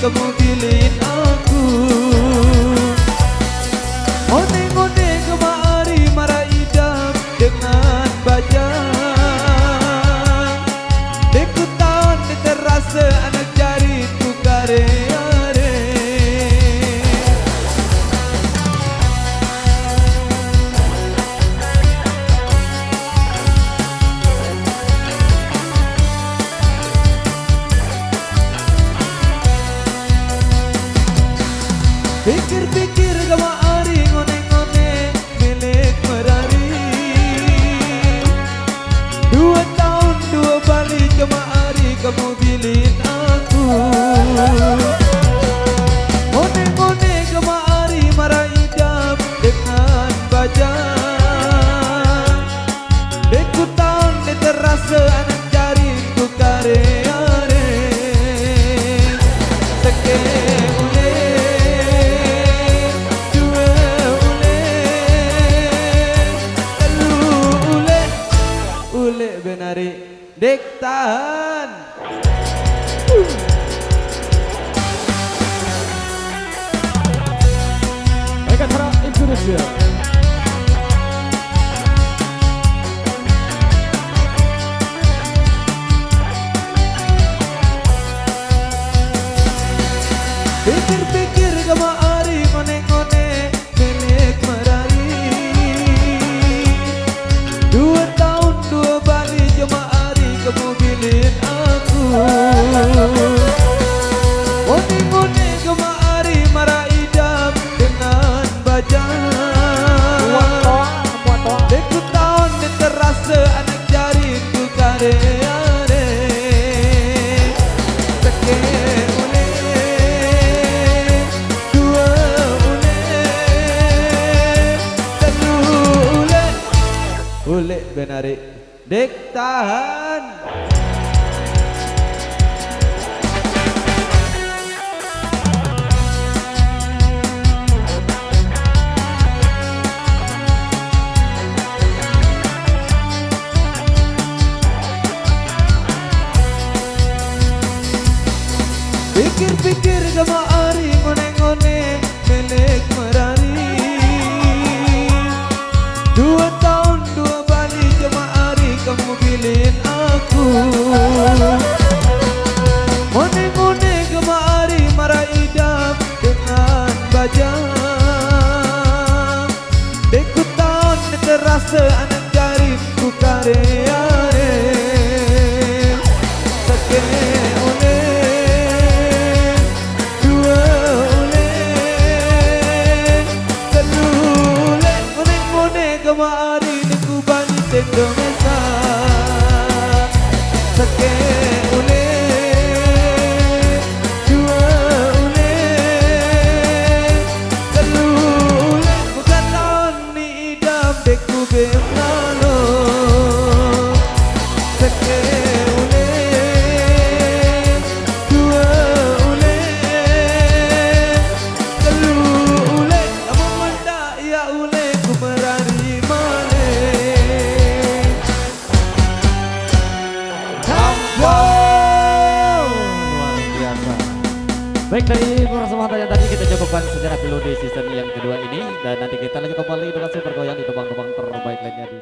kamu pilih aku. Oneng-oneng kemari marah idam dengan bajang. Dekutan terasa anak jariku kare-are. Pikir-pikir kemari ngoneng-ngoneng milik merari. 2 tahun 2 balik kemari kamu pilih aku. Ngoneng-ngoneng kemari marah idam dengan bajang. Dekutan terasa anak jariku kare-are. Seke benari dek tahan. Mereka cara Indonesia. Pikir-pikir kemari ngoneng-ngoneng milik merari. 2 tahun 2 balik kemari kamu pilih aku. Oneng-oneng kemari marah idam dengan bajang. Dekutan terasa anak jariku kare-are. Seke ulek benari dek tahan. Pikir-pikir kemari ngoneng-ngoneng milik merari. 2 tahun 2 balik kemari kamu pilih aku. Oneng-oneng kemari marah idam dengan bajang. Dekutan terasa anak jariku kare-are. Seke uleng, 2 uleng, 3 uleng. Oneng-oneng kemari deku bani tendo mesa. Seke uleng, 2 uleng, 3 uleng. Bukan tahun ni idam deku bemlalo. Seke uleng, 2 uleng, 3 uleng. Kamu mendak ya uleng ku merari maleng. Luar biasa. Baik, dari persembahan yang tadi kita cukupkan secara dulu di season yang kedua ini, dan nanti kita lanjut kembali dengan super goyang di tebang-tebang terbaik lainnya di